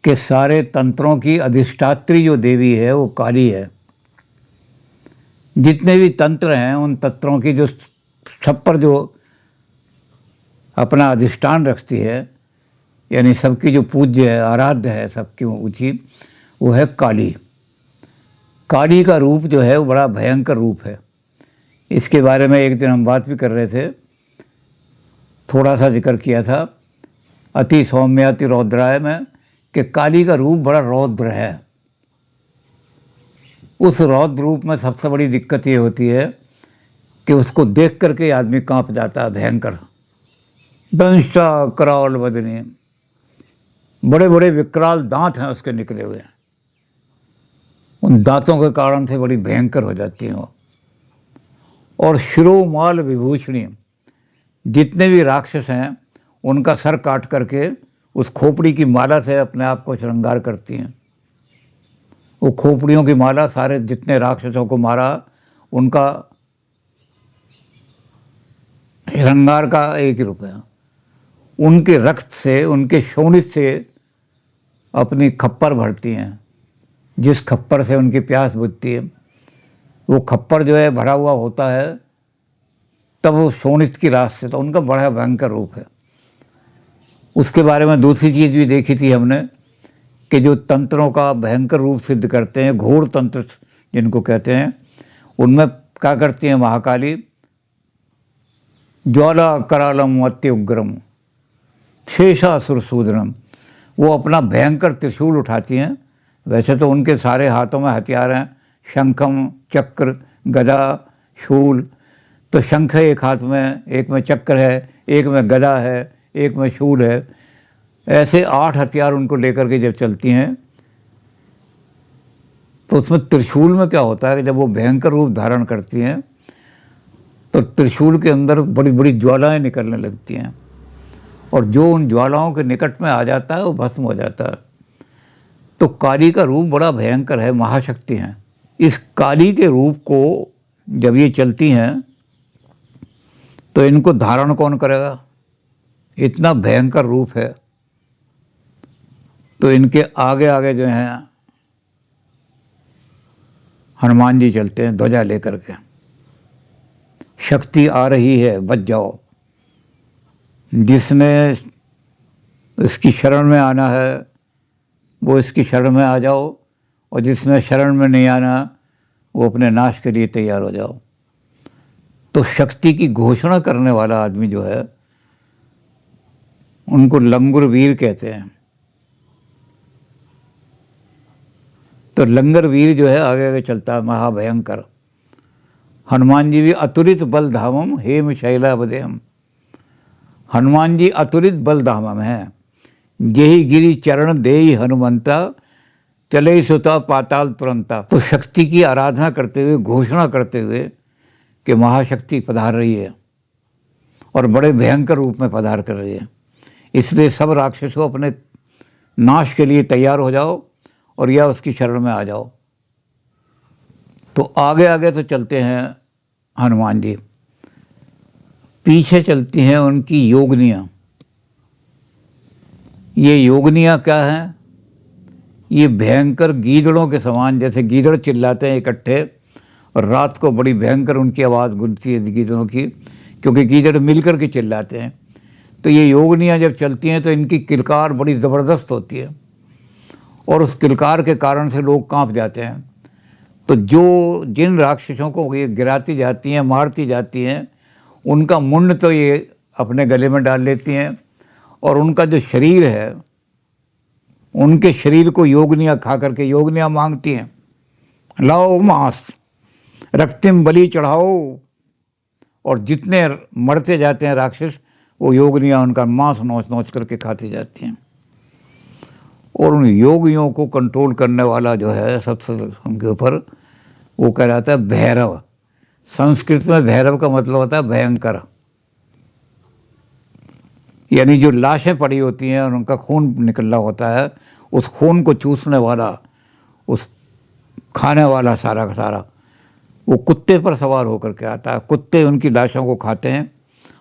कि सारे तंत्रों की अधिष्ठात्री जो देवी है वो काली है। जितने भी तंत्र हैं उन तंत्रों की जो सब पर जो अपना अधिष्ठान रखती है, यानी सबकी जो पूज्य है, आराध्य है, सबकी ऊँची, वो है काली। काली का रूप जो है वो बड़ा भयंकर रूप है। इसके बारे में एक दिन हम बात भी कर रहे थे, थोड़ा सा जिक्र किया था अति सौम्याति रौद्राय में, कि काली का रूप बड़ा रौद्र है। उस रौद्र रूप में सबसे बड़ी दिक्कत ये होती है कि उसको देख करके आदमी कांप जाता है। भयंकर दंष्टा कराल बदनी, बड़े बड़े विकराल दांत हैं उसके निकले हुए। उन दांतों के कारण से बड़ी भयंकर हो जाती हैं वो। और शिरोमाल विभूषणी, जितने भी राक्षस हैं उनका सर काट करके उस खोपड़ी की माला से अपने आप को श्रृंगार करती हैं। वो खोपड़ियों की माला सारे जितने राक्षसों को मारा उनका श्रृंगार का एक ही रूप है। उनके रक्त से, उनके शोणित से अपनी खप्पर भरती हैं। जिस खप्पर से उनकी प्यास बुझती है, वो खप्पर जो है भरा हुआ होता है, तब वो शोणित की रास से, तो उनका बड़ा भयंकर रूप है। उसके बारे में दूसरी चीज़ भी देखी थी हमने कि जो तंत्रों का भयंकर रूप सिद्ध करते हैं, घोर तंत्र जिनको कहते हैं, उनमें क्या करती हैं महाकाली, ज्वाला करालम अत्य उग्रम शेषासुर सूदनम, वो अपना भयंकर त्रिशूल उठाती हैं। वैसे तो उनके सारे हाथों में हथियार हैं, शंखम, चक्र, गदा, शूल। तो शंख है एक हाथ में, एक में चक्र है, एक में गदा है, एक में शूल है। ऐसे 8 हथियार उनको लेकर के जब चलती हैं, तो उसमें त्रिशूल में क्या होता है कि जब वो भयंकर रूप धारण करती हैं तो त्रिशूल के अंदर बड़ी बड़ी ज्वालाएं निकलने लगती हैं, और जो उन ज्वालाओं के निकट में आ जाता है वो भस्म हो जाता है। तो काली का रूप बड़ा भयंकर है, महाशक्ति हैं। इस काली के रूप को जब ये चलती हैं तो इनको धारण कौन करेगा? इतना भयंकर रूप है। तो इनके आगे आगे जो हैं हनुमान जी चलते हैं ध्वजा लेकर के। शक्ति आ रही है, बच जाओ। जिसने इसकी शरण में आना है वो इसकी शरण में आ जाओ, और जिसने शरण में नहीं आना वो अपने नाश के लिए तैयार हो जाओ। तो शक्ति की घोषणा करने वाला आदमी जो है उनको लंगुर वीर कहते हैं। तो लंगर वीर जो है आगे आगे चलता है, महाभयंकर। हनुमान जी भी अतुलित बल धामम हेम शैलावदेयम, हनुमान जी अतुलित बल धामम हैं। जेहि गिरि चरण देहि हनुमंता, चले सुता पाताल तुरंता। तो शक्ति की आराधना करते हुए, घोषणा करते हुए कि महाशक्ति पधार रही है और बड़े भयंकर रूप में पधार कर रही है, इसलिए सब राक्षसों अपने नाश के लिए तैयार हो जाओ और या उसकी शरण में आ जाओ। तो आगे आगे तो चलते हैं हनुमान जी, पीछे चलती हैं उनकी योगनियाँ। ये योगनियाँ क्या हैं? ये भयंकर गीदड़ों के समान, जैसे गीदड़ चिल्लाते हैं इकट्ठे, और रात को बड़ी भयंकर उनकी आवाज़ गूंजती है गीदड़ों की, क्योंकि गीदड़ मिलकर के चिल्लाते हैं। तो ये योगनियाँ जब चलती हैं तो इनकी किलकार बड़ी ज़बरदस्त होती है, और उस किलकार के कारण से लोग कांप जाते हैं। तो जिन राक्षसों को ये गिराती जाती हैं, मारती जाती हैं, उनका मुंड तो ये अपने गले में डाल लेती हैं, और उनका जो शरीर है, उनके शरीर को योगनियाँ खा करके, योगनियाँ मांगती हैं, लाओ मांस, रक्तिम बलि चढ़ाओ। और जितने मरते जाते हैं राक्षस, वो योगनियाँ उनका मांस नोच नोच करके खाती जाती हैं। और उन योगियों को कंट्रोल करने वाला जो है सबसे उनके ऊपर, वो कहलाता है भैरव। संस्कृत में भैरव का मतलब होता है भयंकर, यानी जो लाशें पड़ी होती हैं और उनका खून निकल रहा होता है, उस खून को चूसने वाला, उस खाने वाला सारा का सारा, वो कुत्ते पर सवार होकर के आता है। कुत्ते उनकी लाशों को खाते हैं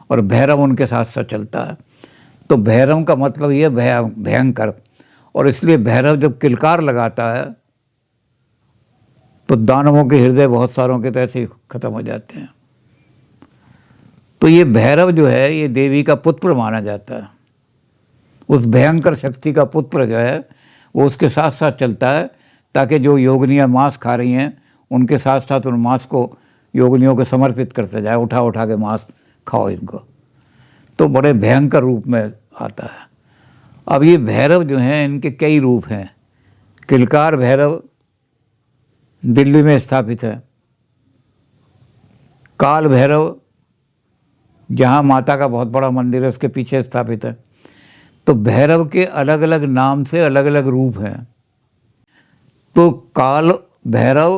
और भैरव उनके साथ साथ चलता है। तो भैरव का मतलब ये भयंकर। और इसलिए भैरव जब किलकार लगाता है तो दानवों के हृदय बहुत सारों के तो ऐसे ही खत्म हो जाते हैं। तो ये भैरव जो है ये देवी का पुत्र माना जाता है। उस भयंकर शक्ति का पुत्र जो है वो उसके साथ साथ चलता है, ताकि जो योगिनियाँ मांस खा रही हैं उनके साथ साथ उन मांस को योगिनियों को समर्पित करते जाए, उठा उठा के मांस खाओ इनको। तो बड़े भयंकर रूप में आता है। अब ये भैरव जो हैं इनके कई रूप हैं। किलकार भैरव दिल्ली में स्थापित है। काल भैरव जहाँ माता का बहुत बड़ा मंदिर है उसके पीछे स्थापित है। तो भैरव के अलग अलग नाम से अलग अलग रूप हैं। तो काल भैरव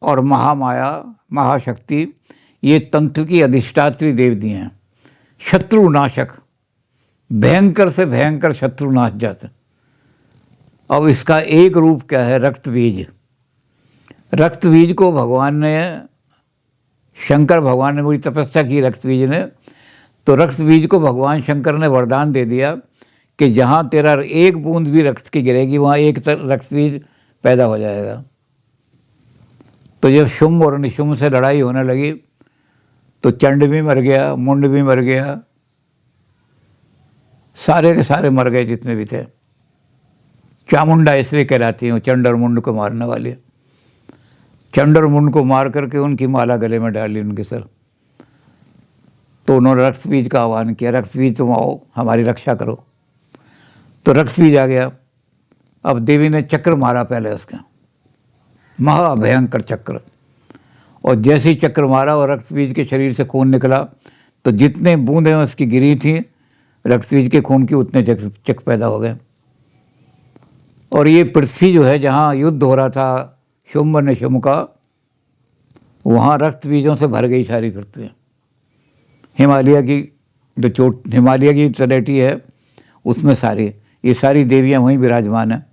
और महामाया महाशक्ति ये तंत्र की अधिष्ठात्री देवती हैं, शत्रुनाशक, भयंकर से भयंकर शत्रुनाश जात। अब इसका एक रूप क्या है, रक्त बीज। रक्त बीज को भगवान ने, शंकर भगवान ने बड़ी तपस्या की रक्त बीज ने, तो रक्त बीज को भगवान शंकर ने वरदान दे दिया कि जहाँ तेरा एक बूंद भी रक्त की गिरेगी वहाँ एक रक्त बीज पैदा हो जाएगा। तो जब शुंभ और निशुंभ से लड़ाई होने लगी तो चंड भी मर गया, मुंड भी मर गया, सारे के सारे मर गए जितने भी थे। चामुंडा इसलिए कहलाती हैं, चंड और मुंड को मारने वाले। चंड और मुंड को मार करके उनकी माला गले में डाली उनके सर। तो उन्होंने रक्त बीज का आह्वान किया, रक्त बीज तुम आओ हमारी रक्षा करो। तो रक्त बीज आ गया। अब देवी ने चक्र मारा पहले उसका, महाभयंकर चक्र, और जैसे ही चक्र मारा और रक्त बीज के शरीर से खून निकला तो जितने बूंदें उसकी गिरी थी रक्त बीज के खून की उतने चक्र पैदा हो गए। और ये पृथ्वी जो है जहाँ युद्ध हो रहा था शुंभ निशुंभ का, वहाँ रक्त बीजों से भर गई सारी पृथ्वी। हिमालय की जो हिमालय की तलहटी है उसमें ये सारी देवियाँ वहीं विराजमान हैं।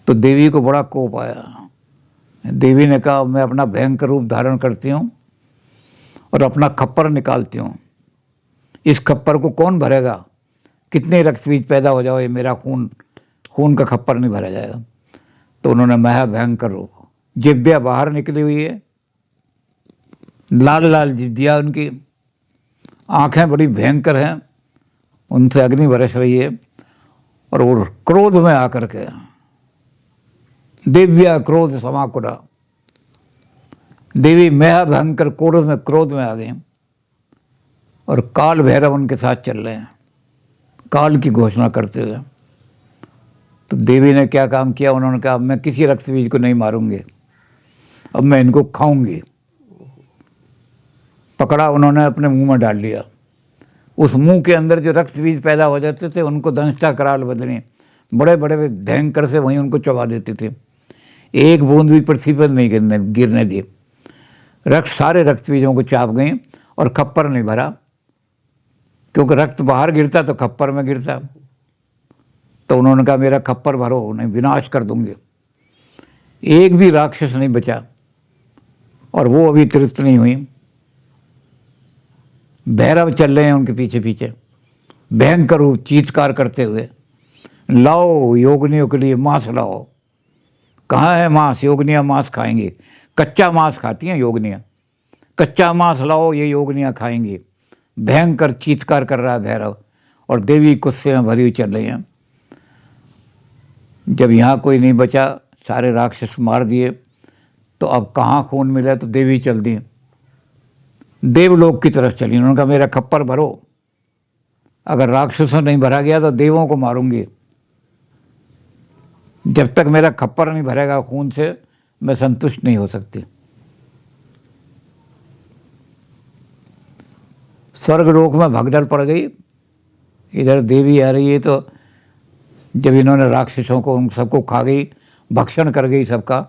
तो देवी को बड़ा कोप आया। देवी ने कहा मैं अपना भयंकर रूप धारण करती हूँ और अपना खप्पर निकालती हूँ। इस खप्पर को कौन भरेगा? कितने रक्त बीज पैदा हो जाओ, ये मेरा खून का खप्पर नहीं भरा जाएगा। तो उन्होंने महाभयंकर रूप, जिब्बिया बाहर निकली हुई है, लाल लाल जिब्बिया, उनकी आँखें बड़ी भयंकर हैं, उनसे अग्नि बरस रही है। और वो क्रोध में आकर के, दिव्या क्रोध समाकुला, देवी महाभयंकर क्रोध में आ गई। और काल भैरव उनके साथ चल रहे हैं काल की घोषणा करते हुए। तो देवी ने क्या काम किया, उन्होंने कहा मैं किसी रक्त बीज को नहीं मारूंगी, अब मैं इनको खाऊंगी। पकड़ा, उन्होंने अपने मुंह में डाल लिया। उस मुंह के अंदर जो रक्त बीज पैदा हो जाते थे उनको दंष्टा कराल बदनी, बड़े बड़े भयंकर से वहीं उनको चबा देते थे। एक बूंद भी पृथ्वी पर नहीं गिरने दिए। सारे रक्त बीजों को चाप गई और खप्पर नहीं भरा, क्योंकि रक्त बाहर गिरता तो खप्पर में गिरता। तो उन्होंने कहा मेरा खप्पर भरो, नहीं विनाश कर दूंगे। एक भी राक्षस नहीं बचा और वो अभी तृप्त नहीं हुई। भैरव चल रहे हैं उनके पीछे पीछे, भयंकर रूप चीत्कार करते हुए, लाओ योगिनियों के लिए मांस लाओ। कहाँ है मांस? योगिनियाँ मांस खाएंगी, कच्चा मांस खाती हैं योगिनियाँ, कच्चा मांस लाओ ये योगिनियाँ खाएंगी। भयंकर चीत्कार कर रहा है भैरव, और देवी गुस्से में भरी हुई चल रही हैं। जब यहाँ कोई नहीं बचा, सारे राक्षस मार दिए, तो अब कहाँ खून मिला? तो देवी चल दी देवलोक की तरफ चली। उन्होंने कहा मेरा खप्पर भरो, अगर राक्षसों नहीं भरा गया तो देवों को मारूंगी। जब तक मेरा खप्पर नहीं भरेगा खून से मैं संतुष्ट नहीं हो सकती। स्वर्गलोक में भगदड़ पड़ गई। इधर देवी आ रही है, तो जब इन्होंने राक्षसों को उन सबको खा गई, भक्षण कर गई सबका,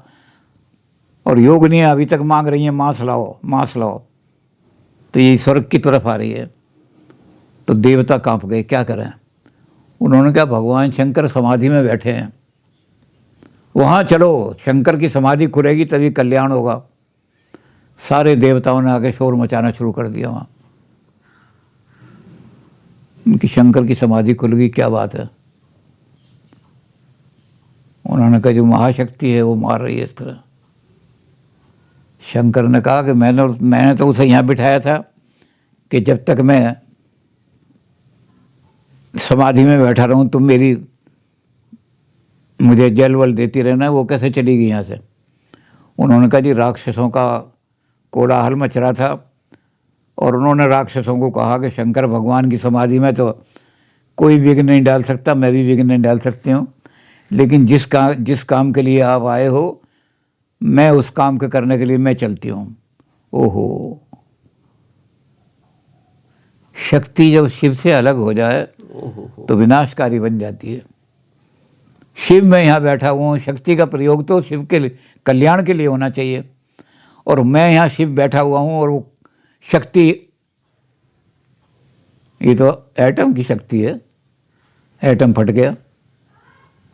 और योगिनियाँ अभी तक मांग रही हैं मांस लाओ मांस लाओ। तो ये स्वर्ग की तरफ आ रही है। तो देवता कांप गए, क्या करें? उन्होंने कहा भगवान शंकर समाधि में बैठे हैं, वहाँ चलो, शंकर की समाधि खुलेगी तभी कल्याण होगा। सारे देवताओं ने आके शोर मचाना शुरू कर दिया वहाँ। उनकी शंकर की समाधि खुल गई, क्या बात है। उन्होंने कहा जो महाशक्ति है वो मार रही है इस तरह। शंकर ने कहा कि मैंने तो उसे यहाँ बिठाया था कि जब तक मैं समाधि में बैठा रहूं तुम मुझे जल वल देती रहना। वो कैसे चली गई यहाँ से। उन्होंने कहा जी राक्षसों का कोलाहल मच रहा था और उन्होंने राक्षसों को कहा कि शंकर भगवान की समाधि में तो कोई विघ्न नहीं डाल सकता, मैं भी विघ्न नहीं डाल सकती हूँ, लेकिन जिस काम के लिए आप आए हो मैं उस काम के करने के लिए मैं चलती हूँ। ओहो, शक्ति जब शिव से अलग हो जाए तो विनाशकारी बन जाती है। शिव मैं यहाँ बैठा हुआ हूँ, शक्ति का प्रयोग तो शिव के कल्याण के लिए होना चाहिए, और मैं यहाँ शिव बैठा हुआ हूँ और वो शक्ति, ये तो एटम की शक्ति है। एटम फट गया,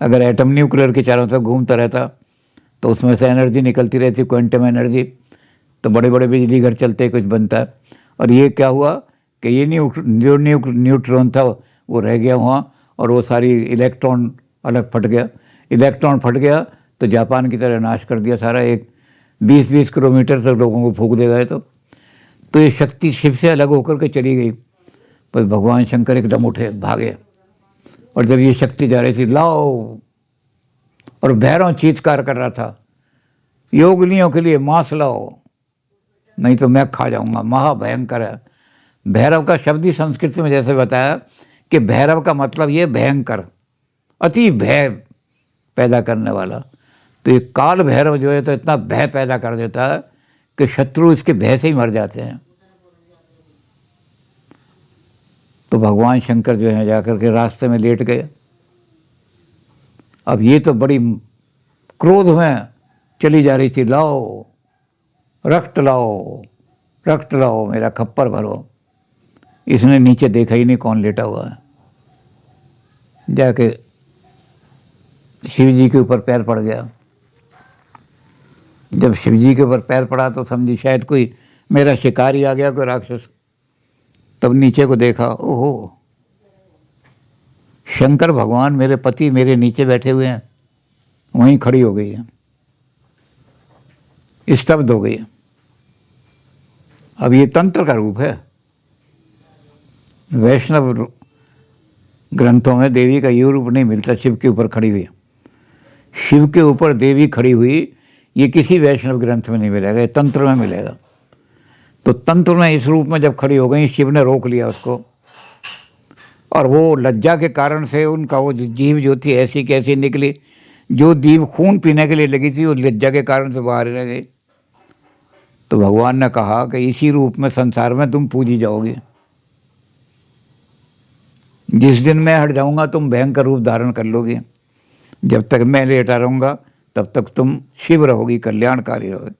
अगर एटम न्यूक्लियर के चारों तरफ घूमता रहता तो उसमें से एनर्जी निकलती रहती, क्वांटम एनर्जी, तो बड़े बड़े बिजली घर चलते, कुछ बनता है। और ये क्या हुआ कि ये जो न्यूट्रॉन था वो रह गया वहाँ, और वो सारी इलेक्ट्रॉन अलग फट गया। इलेक्ट्रॉन फट गया तो जापान की तरह नाश कर दिया सारा, एक 20-20 किलोमीटर तक लोगों को फूंक दे गए। तो ये शक्ति शिव से अलग होकर के चली गई। पर भगवान शंकर एकदम उठे, भागे, और जब ये शक्ति जा रही थी लाओ, और भैरव चीत्कार कर रहा था योगिनियों के लिए मांस लाओ नहीं तो मैं खा जाऊंगा। महाभयंकर है। भैरव का शब्द ही संस्कृत में जैसे बताया कि भैरव का मतलब ये भयंकर, अति भय पैदा करने वाला। तो ये काल भैरव जो है तो इतना भय पैदा कर देता है कि शत्रु इसके भय से ही मर जाते हैं। तो भगवान शंकर जो है जाकर के रास्ते में लेट गए। अब ये तो बड़ी क्रोध में चली जा रही थी, लाओ रक्त लाओ, रक्त लाओ, मेरा खप्पर भरो। इसने नीचे देखा ही नहीं कौन लेटा हुआ है। जाके शिव जी के ऊपर पैर पड़ गया। जब शिव जी के ऊपर पैर पड़ा तो समझी शायद कोई मेरा शिकारी आ गया, कोई राक्षस। तब नीचे को देखा, ओहो, शंकर भगवान मेरे पति मेरे नीचे बैठे हुए हैं। वहीं खड़ी हो गई है, स्तब्ध हो गई। अब ये तंत्र का रूप है। वैष्णव ग्रंथों में देवी का ये रूप नहीं मिलता, शिव के ऊपर खड़ी हुई। शिव के ऊपर देवी खड़ी हुई ये किसी वैष्णव ग्रंथ में नहीं मिलेगा, ये तंत्र में मिलेगा। तो तंत्र में इस रूप में जब खड़ी हो गई, शिव ने रोक लिया उसको, और वो लज्जा के कारण से उनका वो जीभ जो थी ऐसी कैसी निकली, जो जीभ खून पीने के लिए लगी थी वो लज्जा के कारण से बाहर रह गई। तो भगवान ने कहा कि इसी रूप में संसार में तुम पूजी जाओगे। जिस दिन मैं हट जाऊंगा तुम भयंकर रूप धारण कर लोगे। जब तक मैं लेटा रहूँगा तब तक तुम शिव रहोगी, कल्याणकारी रहोगे।